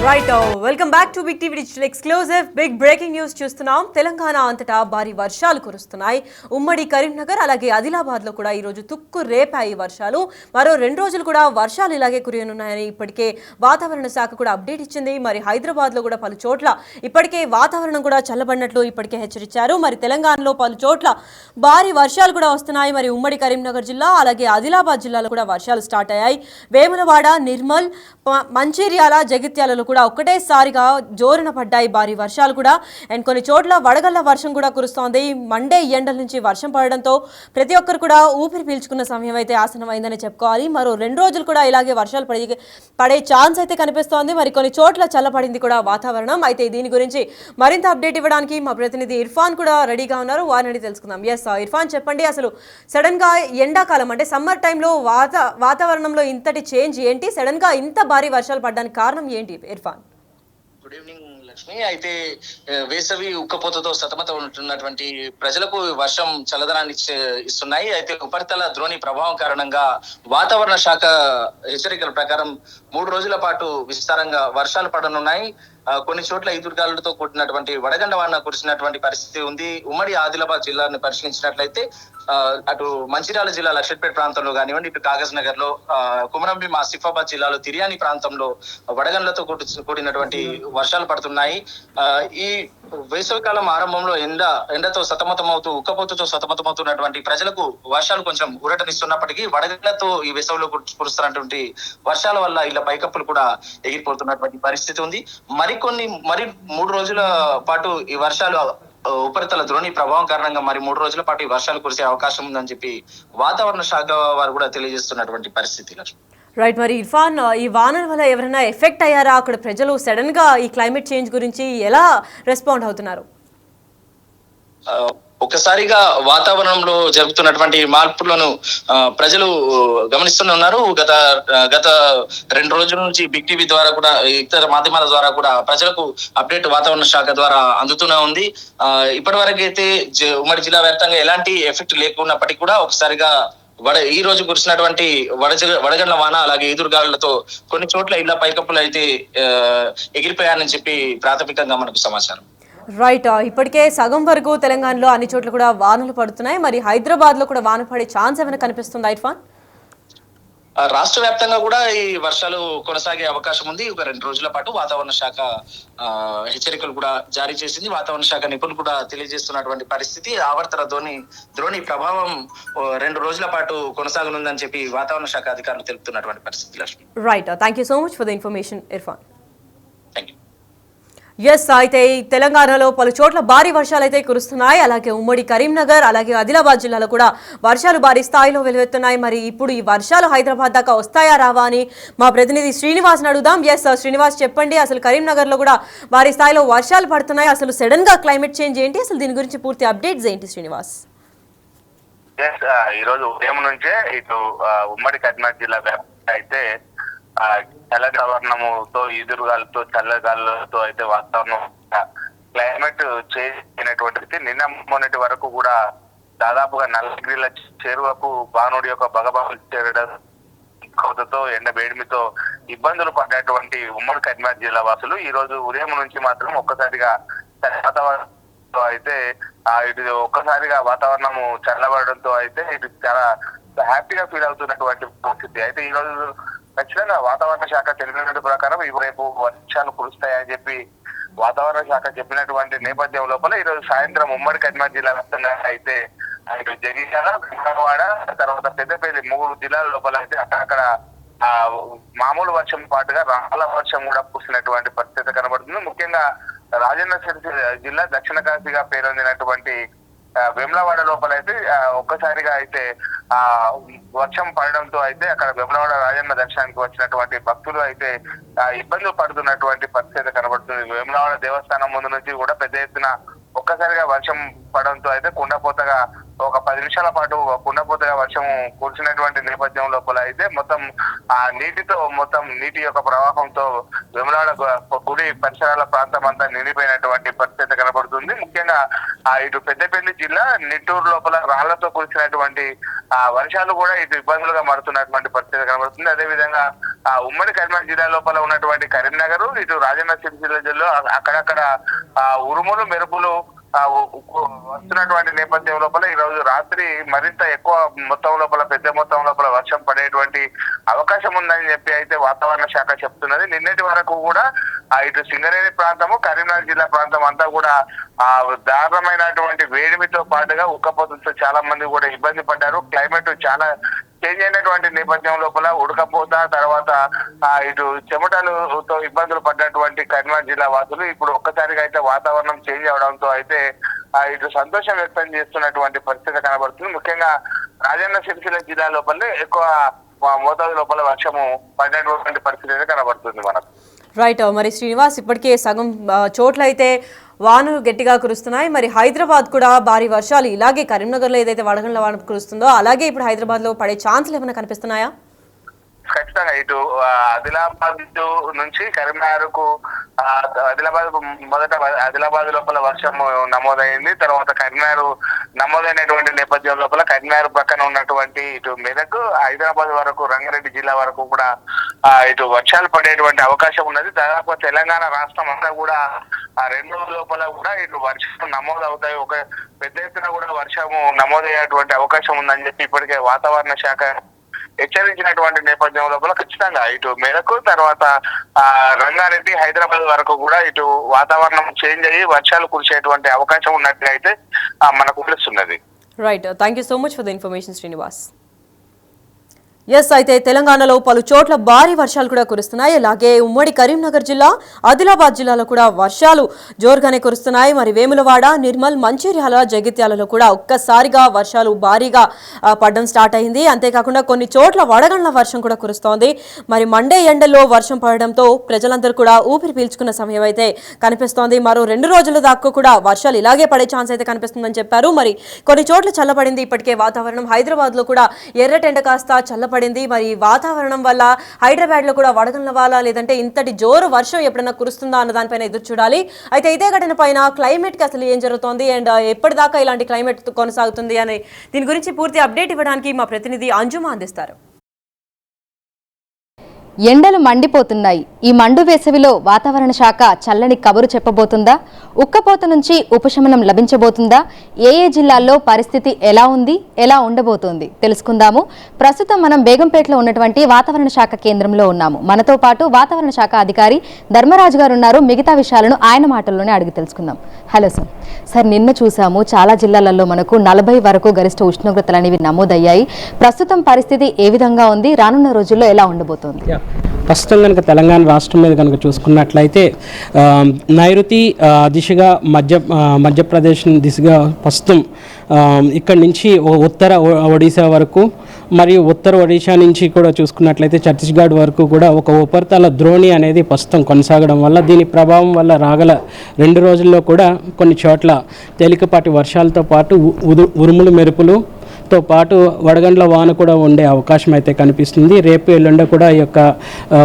Right welcome back to big TV digital exclusive big breaking news చూస్తున్నాం. తెలంగాణ అంతటా భారీ వర్షాలు కురుస్తున్నాయి. ఉమ్మడి కరీంనగర్ అలాగే ఆదిలాబాద్ లో కూడా ఈ రోజు తుక్కు రేపాయి వర్షాలు. మరో 2 రోజులు కూడా వర్షాలు ఇలాగే కురియనున్నాయని ఇప్పటికే వాతావరణ శాఖ కూడా అప్డేట్ ఇచ్చింది. మరి హైదరాబాద్ లో కూడా పలు చోట్ల ఇప్పటికే వాతావరణం కూడా చల్లబడినట్లు ఇప్పటికే హెచ్చరించారు. మరి తెలంగాణలో పలు చోట్ల భారీ వర్షాలు కూడా వస్తున్నాయి. మరి ఉమ్మడి కరీంనగర్ జిల్లా అలాగే ఆదిలాబాద్ జిల్లాలో కూడా వర్షాలు స్టార్ట్ అయ్యాయి. వేములవాడ, నిర్మల్, మంచిర్యాల, జగిత్యాలలో కూడా ఒక్కటేసారిగా జోరున పడ్డాయి భారీ వర్షాలు కూడా. అండ్ కొన్ని చోట్ల వడగళ్ల వర్షం కూడా కురుస్తోంది. మండే ఎండల నుంచి వర్షం పడడంతో ప్రతి ఒక్కరు కూడా ఊపిరి పీల్చుకున్న సమయం అయితే ఆసనమైందని చెప్పుకోవాలి. మరో 2 రోజులు కూడా ఇలాగే వర్షాలు పడే ఛాన్స్ అయితే కనిపిస్తోంది. మరి కొన్ని చోట్ల చల్లబడింది కూడా వాతావరణం. అయితే దీని గురించి మరింత అప్డేట్ ఇవ్వడానికి మా ప్రతినిధి ఇర్ఫాన్ కూడా రెడీగా ఉన్నారు. వారిని తెలుసుకుందాం. ఎస్ ఇర్ఫాన్, చెప్పండి, అసలు సడన్ గా ఎండాకాలం అంటే సమ్మర్ టైంలో వాతావరణంలో ఇంతటి చేంజ్ ఏంటి? సడన్ గా ఇంత భారీ వర్షాలు పడడానికి కారణం ఏంటి ఇర్ఫాన్? Good evening Lakshmi. అయితే వేసవి ఉక్కపోతతో సతమతం ఉంటున్నటువంటి ప్రజలకు వర్షం చల్లదనాన్ని ఇస్తున్నాయి. అయితే ఉపరితల ద్రోణి ప్రభావం కారణంగా వాతావరణ శాఖ హెచ్చరికల ప్రకారం 3 రోజుల పాటు విస్తారంగా వర్షాలు పడనున్నాయి. కొన్ని చోట్ల ఈదురుగాలులతో కూడినటువంటి వడగండ వాన కురిసినటువంటి పరిస్థితి ఉంది. ఉమ్మడి ఆదిలాబాద్ జిల్లాను పరిశీలించినట్లయితే అటు మంచిర్యాల జిల్లా లక్షట్పేట ప్రాంతంలో కానివ్వండి, ఇటు కాగజ్ నగర్ లో, కుమరంభీం ఆసిఫాబాద్ జిల్లాలో తిర్యాని ప్రాంతంలో వడగండ్లతో కూడినటువంటి వర్షాలు పడుతున్నాయి. ఈ వేసవికాలం ఆరంభంలో ఎండతో సతమతమవుతూ ఉక్కపోతతో సతమతమవుతున్నటువంటి ప్రజలకు వర్షాలు కొంచెం ఊరటనిస్తున్నప్పటికీ వడగండ్లతో ఈ వేసవిలో కురుస్తున్నటువంటి వర్షాల వల్ల ఇలా పైకప్పులు కూడా ఎగిరిపోతున్నటువంటి పరిస్థితి ఉంది. మరి 3 రోజుల పాటు ఈ వర్షాలు ఉపరితల ద్రోణి ప్రభావం కారణంగా మరి 3 రోజుల పాటు ఈ వర్షాలు కురిసే అవకాశం ఉందని చెప్పి వాతావరణ శాఖ వారు కూడా తెలియజేస్తున్నటువంటి పరిస్థితి. రైట్. మరి ఇర్ఫాన్, ఈ వానల వల్ల ఎవరైనా ఎఫెక్ట్ అయ్యారా? అక్కడ ప్రజలు సడన్ గా ఈ క్లైమేట్ చేంజ్ గురించి ఎలా రెస్పాండ్ అవుతున్నారు? ఒక్కసారిగా వాతావరణంలో జరుగుతున్నటువంటి మార్పులను ప్రజలు గమనిస్తూనే ఉన్నారు. గత 2 రోజుల నుంచి బిగ్ టీవీ ద్వారా కూడా, ఇతర మాధ్యమాల ద్వారా కూడా ప్రజలకు అప్డేట్ వాతావరణ శాఖ ద్వారా అందుతూనే ఉంది. ఇప్పటి వరకు అయితే ఉమ్మడి జిల్లా వ్యాప్తంగా ఎలాంటి ఎఫెక్ట్ లేకున్నప్పటికీ కూడా ఒకసారిగా ఈ రోజు కురిసినటువంటి వడగండ్ల వాన అలాగే ఈదురుగాలులతో కొన్ని చోట్ల ఇళ్ల పైకప్పులు అయితే ఎగిరిపోయారని చెప్పి ప్రాథమికంగా మనకు సమాచారం. రైట్. ఇప్పటికే సగం వరకు తెలంగాణలో అన్ని చోట్ల కూడా వానలు పడుతున్నాయి. మరి హైదరాబాద్ లో కూడా వాన పడే ఛాన్స్ ఏమైనా కనిపిస్తుందా ఇర్ఫాన్? రాష్ట్ర వ్యాప్తంగా కూడా ఈ వర్షాలు కొనసాగే అవకాశం ఉంది. ఒక 2 రోజుల పాటు వాతావరణ శాఖ హెచ్చరికలు కూడా జారీ చేసింది. వాతావరణ శాఖ నిపుణులు కూడా తెలియజేస్తున్నటువంటి పరిస్థితి. ఆవర్తన ద్రోణి ప్రభావం 2 రోజుల పాటు కొనసాగనుందని చెప్పి వాతావరణ శాఖ అధికారులు తెలుపుతున్నటువంటి పరిస్థితి. Lakshmi, right. Thank you so much for the information Irfan. Thank you. Yes, అయితే తెలంగాణలో పలు చోట్ల భారీ వర్షాలు అయితే కురుస్తున్నాయి. అలాగే ఉమ్మడి కరీంనగర్ అలాగే ఆదిలాబాద్ జిల్లాలో కూడా వర్షాలు భారీ స్థాయిలో వెలువెత్తున్నాయి. మరి ఇప్పుడు ఈ వర్షాలు హైదరాబాద్ దాకా వస్తాయా రావా అని మా ప్రతినిధి శ్రీనివాస్ని అడుగుదాం. ఎస్ శ్రీనివాస్, చెప్పండి, అసలు కరీంనగర్లో కూడా భారీ స్థాయిలో వర్షాలు పడుతున్నాయి. అసలు సడన్ గా క్లైమేట్ చేంజ్ ఏంటి? అసలు దీని గురించి పూర్తి అప్డేట్స్ ఏంటి శ్రీనివాస్? ఈ రోజు ఉదయం నుంచే ఇటు ఉమ్మడి కరీంనగర్ జిల్లా వ్యాప్తంగా అయితే చల్లగాలతో ఈదురుగాలతో చల్లగాలతో అయితే వాతావరణం క్లైమేట్ చేంజ్ అయినటువంటిది. నిన్న మొన్నటి వరకు కూడా దాదాపుగా 40 డిగ్రీల చేరువకు బాణుడి యొక్క బగబాలు చేరడంతో ఎండ వేడిమితో ఇబ్బందులు పడినటువంటి ఉమ్మడి కరీంనగర్ జిల్లా వాసులు ఈ రోజు ఉదయం నుంచి మాత్రం ఒక్కసారిగా వాతావరణంతో అయితే ఇటు ఒక్కసారిగా వాతావరణము చల్లబడడంతో అయితే ఇటు చాలా హ్యాపీగా ఫీల్ అవుతున్నటువంటి పరిస్థితి. అయితే ఈ రోజు ఖచ్చితంగా వాతావరణ శాఖ తెలిపినటువంటి ప్రకారం రేపు వర్షాలు కురుస్తాయని చెప్పి వాతావరణ శాఖ చెప్పినటువంటి నేపథ్యం లోపల ఈ రోజు సాయంత్రం ఉమ్మడి కరీంనగర్ జిల్లా వ్యాప్తంగా అయితే ఇటు జగిత్యాల, విజయవాడ, తర్వాత పెద్దపల్లి 3 జిల్లాల లోపల అయితే అక్కడక్కడ మామూలు వర్షం పాటుగా రాళ్ల వర్షం కూడా కురిసినటువంటి పరిస్థితి కనబడుతుంది. ముఖ్యంగా రాజన్న సిరిసిల్ల జిల్లా దక్షిణ కాశీగా పేరొందినటువంటి వేములవాడ లోపల అయితే ఒక్కసారిగా అయితే వర్షం పడడంతో అయితే అక్కడ వేములవాడ రాజన్న దర్శనానికి వచ్చినటువంటి భక్తులు అయితే ఇబ్బందులు పడుతున్నటువంటి పరిస్థితి కనబడుతుంది. వేములవాడ దేవస్థానం ముందు నుంచి కూడా పెద్ద ఎత్తున ఒక్కసారిగా వర్షం పడడంతో అయితే కుండపోతగా ఒక 10 నిమిషాల పాటు కుండపోతగా వర్షం కురిసినటువంటి నేపథ్యం లోపల అయితే మొత్తం ఆ నీటి యొక్క ప్రవాహంతో వేములవాడ గుడి పరిసరాల ప్రాంతం అంతా నిండిపోయినటువంటి పరిస్థితి కనబడుతుంది. ముఖ్యంగా ఇటు పెద్దపల్లి జిల్లా నిట్టూరు లోపల రాళ్లతో కురిసినటువంటి వర్షాలు కూడా ఇటు ఇబ్బందులుగా మారుతున్నటువంటి పరిస్థితి కనబడుతుంది. అదేవిధంగా ఉమ్మడి కరీంనగర్ జిల్లా లోపల ఉన్నటువంటి కరీంనగర్, ఇటు రాజన్న సిరిసిల్ల జిల్లా అక్కడక్కడ ఉరుములు మెరుపులు వస్తున్నటువంటి నేపథ్యం లోపల ఈ రోజు రాత్రి మరింత ఎక్కువ మొత్తం లోపల, పెద్ద మొత్తం లోపల వర్షం పడేటువంటి అవకాశం ఉందని చెప్పి అయితే వాతావరణ శాఖ చెప్తున్నది. నిన్నటి వరకు కూడా ఇటు సింగరేణి ప్రాంతము, కరీంనగర్ జిల్లా ప్రాంతం అంతా కూడా దారుణమైనటువంటి వేడిమితో పాటుగా ఉక్కపోతతో చాలా మంది కూడా ఇబ్బంది పడ్డారు. క్లైమేట్ చాలా చేంజ్ అయినటువంటి నేపథ్యం లోపల ఉడకపోత, తర్వాత ఇటు చెమటలతో ఇబ్బందులు పడ్డటువంటి కరీంనగర్ జిల్లా వాసులు ఇప్పుడు ఒక్కసారిగా అయితే వాతావరణం చేంజ్ అవడంతో అయితే ఇటు సంతోషం వ్యక్తం చేస్తున్నటువంటి పరిస్థితి కనబడుతుంది. ముఖ్యంగా రాజన్న సిరిసిల్ల జిల్లా లోపలే ఎక్కువ మోతాదు లోపల వర్షము పడినటువంటి పరిస్థితి అయితే కనబడుతుంది మనకు. రైట్. మరి శ్రీనివాస్, ఇప్పటికే సగం చోట్ల అయితే వానలు గట్టిగా కురుస్తున్నాయి. మరి హైదరాబాద్ కూడా భారీ వర్షాలు ఇలాగే కరీంనగర్లో ఏదైతే వడగండ్ల వాన కురుస్తుందో అలాగే ఇప్పుడు హైదరాబాద్లో పడే ఛాన్సులు ఏమైనా కనిపిస్తున్నాయా? ఖచ్చితంగా ఇటు ఆదిలాబాద్ నుంచి కరీంనగర్ కు, ఆదిలాబాద్ లోపల వర్షం నమోదైంది. తర్వాత కరీంనగర్ నమోదైనటువంటి నేపథ్యం లోపల కరీంనగర్ పక్కన ఉన్నటువంటి ఇటు మెదక్, హైదరాబాద్ వరకు, రంగారెడ్డి జిల్లా వరకు కూడా ఇటు వర్షాలు పడేటువంటి అవకాశం ఉన్నది. దాదాపు తెలంగాణ రాష్ట్రం అంతా కూడా 2 రోజుల లోపల కూడా ఇటు వర్షం నమోదు అవుతాయి. ఒక పెద్ద ఎత్తున కూడా వర్షము నమోదయ్యేటువంటి అవకాశం ఉందని చెప్పి ఇప్పటికే వాతావరణ శాఖ హెచ్చరించినటువంటి నేపథ్యం లోపల ఖచ్చితంగా ఇటు మేరకు, తర్వాత రంగారెడ్డి, హైదరాబాద్ వరకు కూడా ఇటు వాతావరణం చేంజ్ అయ్యి వర్షాలు కురిసేటువంటి అవకాశం ఉన్నట్టుగా అయితే మనకు తెలుస్తున్నది. Right. Thank you so much for the information Srinivas. Yes, అయితే తెలంగాణలో పలు చోట్ల భారీ వర్షాలు కూడా కురుస్తున్నాయి. అలాగే ఉమ్మడి కరీంనగర్ జిల్లా, ఆదిలాబాద్ జిల్లాలో కూడా వర్షాలు జోరుగానే కురుస్తున్నాయి. మరి వేములవాడ, నిర్మల్, మంచిర్యాల, జగిత్యాలలో కూడా ఒక్కసారిగా వర్షాలు భారీగా పడడం స్టార్ట్ అయింది. అంతేకాకుండా కొన్ని చోట్ల వడగండ్ల వర్షం కూడా కురుస్తోంది. మరి మండే ఎండల్లో వర్షం పడడంతో ప్రజలందరూ కూడా ఊపిరి పీల్చుకున్న సమయం అయితే కనిపిస్తోంది. మరో 2 రోజుల దాకా కూడా వర్షాలు ఇలాగే పడే ఛాన్స్ అయితే కనిపిస్తుందని చెప్పారు. మరి కొన్ని చోట్ల చల్లబడింది ఇప్పటికే వాతావరణం. హైదరాబాద్లో కూడా ఎర్రటెండ కాస్త చల్లబడింది. మరి వాతావరణం వల్ల హైదరాబాద్ లో కూడా వడగండ్ల వాల లేదంటే ఇంతటి జోరు వర్షం ఎప్పుడైనా కురుస్తుందా అన్న దానిపైన ఎదురు చూడాలి. అయితే ఇదే ఘటన పైన క్లైమేట్ కి అసలు ఏం జరుగుతోంది అండ్ ఎప్పటిదాకా ఇలాంటి క్లైమేట్ కొనసాగుతుంది అని దీని గురించి పూర్తి అప్డేట్ ఇవ్వడానికి మా ప్రతినిధి అంజుమా అందిస్తారు. ఎండలు మండిపోతున్నాయి. ఈ మండు వేసవిలో వాతావరణ శాఖ చల్లని కబురు చెప్పబోతుందా? ఉక్కపోత నుంచి ఉపశమనం లభించబోతుందా? ఏ జిల్లాల్లో పరిస్థితి ఎలా ఉంది, ఎలా ఉండబోతోంది తెలుసుకుందాము. ప్రస్తుతం మనం బేగంపేటలో ఉన్నటువంటి వాతావరణ శాఖ కేంద్రంలో ఉన్నాము. మనతో పాటు వాతావరణ శాఖ అధికారి ధర్మరాజు గారు ఉన్నారు. మిగతా విషయాలను ఆయన మాటల్లోనే అడిగి తెలుసుకుందాం. Hello sir. సార్, నిన్న చూసాము చాలా జిల్లాలలో మనకు 40 వరకు గరిష్ట ఉష్ణోగ్రతలు అనేవి నమోదయ్యాయి. ప్రస్తుతం పరిస్థితి ఏ విధంగా ఉంది, రానున్న రోజుల్లో ఎలా ఉండబోతోంది? ప్రస్తుతం కనుక తెలంగాణ రాష్ట్రం మీద కనుక చూసుకున్నట్లయితే నైరుతి దిశగా మధ్యప్రదేశ్ దిశగా ప్రస్తుతం ఇక్కడి నుంచి ఉత్తర ఒడిశా వరకు మరియు ఉత్తర ఒడిశా నుంచి కూడా చూసుకున్నట్లయితే ఛత్తీస్గఢ్ వరకు కూడా ఒక ఉపరితల ద్రోణి అనేది ప్రస్తుతం కొనసాగడం వల్ల దీని ప్రభావం వల్ల రాగల 2 రోజుల్లో కూడా కొన్ని చోట్ల తేలికపాటి వర్షాలతో పాటు ఉరుములు మెరుపులతో పాటు వడగండ్ల వాన కూడా ఉండే అవకాశం అయితే కనిపిస్తుంది. రేపు ఎల్లుండ కూడా ఈ యొక్క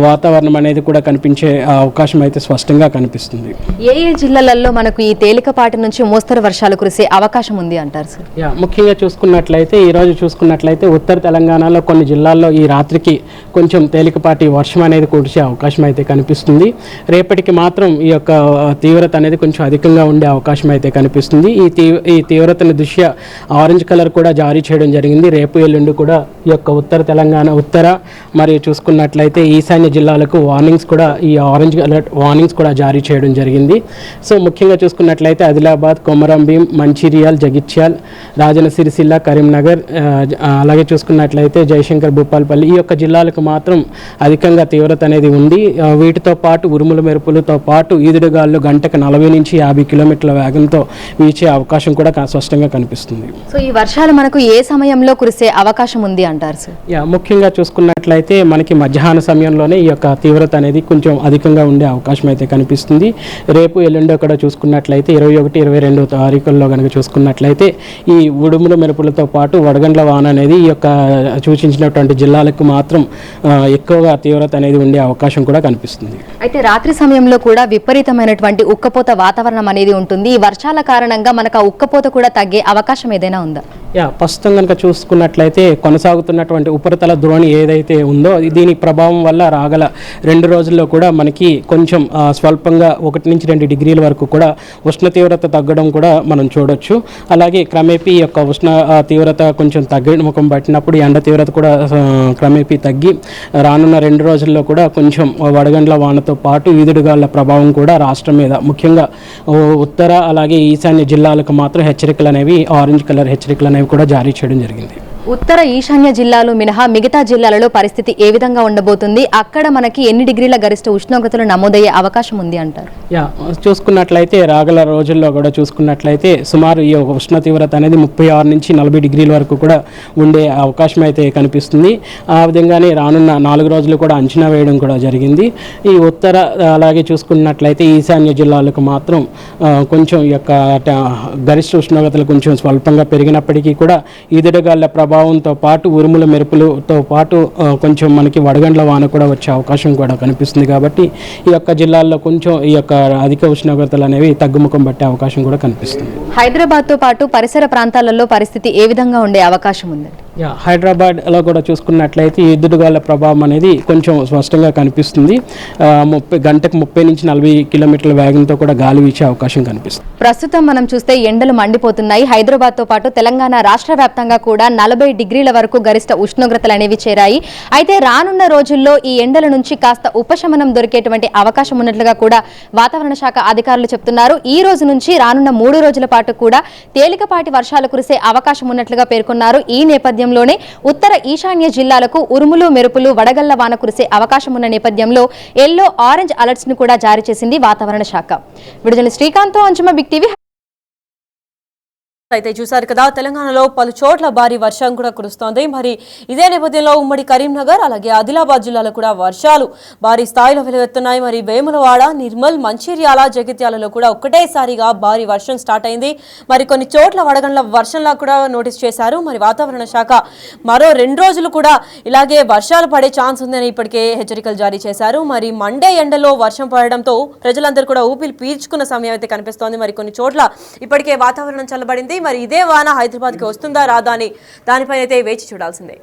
వాతావరణం అనేది కూడా కనిపించే అవకాశం అయితే స్పష్టంగా కనిపిస్తుంది. ఏ జిల్లాలలో మనకు ఈ తేలికపాటి నుంచి మోస్తరు వర్షాలు కురిసే అవకాశం ఉంది అంటారు సార్? ముఖ్యంగా చూసుకున్నట్లయితే ఈరోజు చూసుకున్నట్లయితే ఉత్తర తెలంగాణలో కొన్ని జిల్లాల్లో ఈ రాత్రికి కొంచెం తేలికపాటి వర్షం అనేది కురిసే అవకాశం అయితే కనిపిస్తుంది. రేపటికి మాత్రం ఈ యొక్క తీవ్రత అనేది కొంచెం అధికంగా ఉండే అవకాశం అయితే కనిపిస్తుంది. ఈ తీవ్రతను దృష్ట్యా ఆరెంజ్ కలర్ కూడా జారీ చేయడం జరిగింది. రేపు ఎల్లుండి కూడా ఈ యొక్క ఉత్తర తెలంగాణ, ఉత్తర మరియు చూసుకున్నట్లయితే ఈశాన్య జిల్లాలకు వార్నింగ్స్ కూడా, ఈ ఆరెంజ్ అలర్ట్ వార్నింగ్స్ కూడా జారీ చేయడం జరిగింది. సో ముఖ్యంగా చూసుకున్నట్లయితే ఆదిలాబాద్, కొమరంభీం, మంచిర్యాల్, జగిత్యాల్, రాజన్న సిరిసిల్ల, కరీంనగర్, అలాగే చూసుకున్నట్లయితే జయశంకర్, భూపాలపల్లి ఈ యొక్క జిల్లాలకు మాత్రం అధికంగా తీవ్రత అనేది ఉంది. వీటితో పాటు ఉరుముల మెరుపులతో పాటు ఈదుడుగాలు గంటకు 40 నుంచి 50 కిలోమీటర్ల వేగంతో వీచే అవకాశం కూడా స్పష్టంగా కనిపిస్తుంది. సో ఈ వర్షాలు మనకు ఏ సమయంలో కురిసే అవకాశం ఉంది అంటారు సార్? ముఖ్యంగా చూసుకున్నట్లయితే మనకి మధ్యాహ్న సమయంలోనే ఈ యొక్క తీవ్రత అనేది కొంచెం అధికంగా ఉండే అవకాశం అయితే కనిపిస్తుంది. రేపు ఎల్లుండో కూడా చూసుకున్నట్లయితే 21, 22 తారీఖుల్లో కనుక చూసుకున్నట్లయితే ఈ ఉడుముల మెరుపులతో పాటు వడగండ్ల వాన అనేది ఈ యొక్క సూచించినటువంటి జిల్లాలకు మాత్రం ఎక్కువగా తీవ్రత అనేది ఉండే అవకాశం కూడా కనిపిస్తుంది. అయితే రాత్రి సమయంలో కూడా విపరీతమైనటువంటి ఉక్కపోత వాతావరణం అనేది ఉంటుంది. ఈ వర్షాల కారణంగా మనకు ఆ ఉక్కపోత కూడా తగ్గే అవకాశం ఏదైనా ఉందా? ప్రస్తుతం కనుక చూసుకున్నట్లయితే కొనసాగుతున్నటువంటి ఉపరితల ద్రోణి ఏదైతే ఉందో దీని ప్రభావం వల్ల రాగల 2 రోజుల్లో కూడా మనకి కొంచెం స్వల్పంగా 1 నుంచి 2 డిగ్రీల వరకు కూడా ఉష్ణ తీవ్రత తగ్గడం కూడా మనం చూడొచ్చు. అలాగే క్రమేపీ యొక్క ఉష్ణ తీవ్రత కొంచెం తగ్గముఖం పట్టినప్పుడు ఎండ తీవ్రత కూడా క్రమేపీ తగ్గి రానున్న 2 రోజుల్లో కూడా కొంచెం వడగండ్ల వానతో పాటు ఈదుడుగాళ్ల ప్రభావం కూడా రాష్ట్రం మీద ముఖ్యంగా ఉత్తర అలాగే ఈశాన్య జిల్లాలకు మాత్రం హెచ్చరికలు అనేవి ఆరెంజ్ కలర్ హెచ్చరికలు అనేవి కూడా జారీ చేయడం జరిగింది. ఉత్తర ఈశాన్య జిల్లాలు మినహా మిగతా జిల్లాలలో పరిస్థితి ఏ విధంగా ఉండబోతుంది? అక్కడ మనకి ఎన్ని డిగ్రీల గరిష్ట ఉష్ణోగ్రతలు నమోదయ్యే అవకాశం ఉంది అంటారు? చూసుకున్నట్లయితే రాగల రోజుల్లో కూడా చూసుకున్నట్లయితే సుమారు ఈ ఉష్ణ తీవ్రత అనేది 36 నుంచి 40 డిగ్రీల వరకు కూడా ఉండే అవకాశం అయితే కనిపిస్తుంది. ఆ విధంగానే రానున్న 4 రోజులు కూడా అంచనా వేయడం కూడా జరిగింది. ఈ ఉత్తర అలాగే చూసుకున్నట్లయితే ఈశాన్య జిల్లాలకు మాత్రం కొంచెం ఈ యొక్క గరిష్ట ఉష్ణోగ్రతలు కొంచెం స్వల్పంగా పెరిగినప్పటికీ కూడా ఈదుడుగాళ్ల ప్రభావంతో పాటు ఉరుముల మెరుపులతో పాటు కొంచెం మనకి వడగండ్ల వాన కూడా వచ్చే అవకాశం కూడా కనిపిస్తుంది. కాబట్టి ఈ యొక్క జిల్లాల్లో కొంచెం ఈ యొక్క అధిక ఉష్ణోగ్రతలు అనేవి తగ్గుముఖం పట్టే అవకాశం కూడా కనిపిస్తుంది. హైదరాబాద్తో పాటు పరిసర ప్రాంతాలలో పరిస్థితి ఏ విధంగా ఉండే అవకాశం ఉందండి? హైదరాబాద్లో కూడా చూసుకున్నట్లయితే ఈదుడుగాళ్ల ప్రభావం అనేది కొంచెం స్పష్టంగా కనిపిస్తుంది. గంటకు 30 నుంచి 40 కిలోమీటర్ల వేగంతో కూడా గాలి వీచే అవకాశం కనిపిస్తుంది. ప్రస్తుతం మనం చూస్తే ఎండలు మండిపోతున్నాయి. హైదరాబాద్తో పాటు తెలంగాణ రాష్ట్ర వ్యాప్తంగా కూడా 40 డిగ్రీల వరకు గరిష్ట ఉష్ణోగ్రతలు అనేవి చేరాయి. అయితే రానున్న రోజుల్లో ఈ ఎండల నుంచి కాస్త ఉపశమనం దొరికేటువంటి అవకాశం ఉన్నట్లుగా కూడా వాతావరణ శాఖ అధికారులు చెప్తున్నారు. ఈ రోజు నుంచి రానున్న 3 రోజుల పాటు కూడా తేలికపాటి వర్షాలు కురిసే అవకాశం ఉన్నట్లుగా పేర్కొన్నారు. ఈ నేపథ్యంలోనే ఉత్తర ఈశాన్య జిల్లాలకు ఉరుములు మెరుపులు వడగళ్ల వాన కురిసే అవకాశం ఉన్న నేపథ్యంలో ఎల్లో ఆరెంజ్ అలర్ట్స్ ను కూడా జారీ చేసింది వాతావరణ శాఖ. విడుదల శ్రీకాంత్, అంజుమ, బిగ్ టీవీ. అయితే చూసారు కదా, తెలంగాణలో పలు చోట్ల భారీ వర్షం కూడా కురుస్తోంది. మరి ఇదే నేపథ్యంలో ఉమ్మడి కరీంనగర్ అలాగే ఆదిలాబాద్ జిల్లాలో కూడా వర్షాలు భారీ స్థాయిలో వెలువెత్తున్నాయి. మరి వేములవాడ, నిర్మల్, మంచిర్యాల, జగిత్యాలలో కూడా ఒక్కటేసారిగా భారీ వర్షం స్టార్ట్ అయింది. మరి కొన్ని చోట్ల వడగండ్ల వర్షంలా కూడా నోటీస్ చేశారు. మరి వాతావరణ శాఖ మరో 2 రోజులు కూడా ఇలాగే వర్షాలు పడే ఛాన్స్ ఉందని ఇప్పటికే హెచ్చరికలు జారీ చేశారు. మరి మండే ఎండలో వర్షం పడడంతో ప్రజలందరూ కూడా ఊపిరి పీల్చుకున్న సమయం అయితే కనిపిస్తోంది. మరి కొన్ని చోట్ల ఇప్పటికే వాతావరణం చల్లబడింది. మరి ఇదే వాన హైదరాబాద్కి వస్తుందా రాదా అని దానిపైన అయితే వేచి చూడాల్సిందే.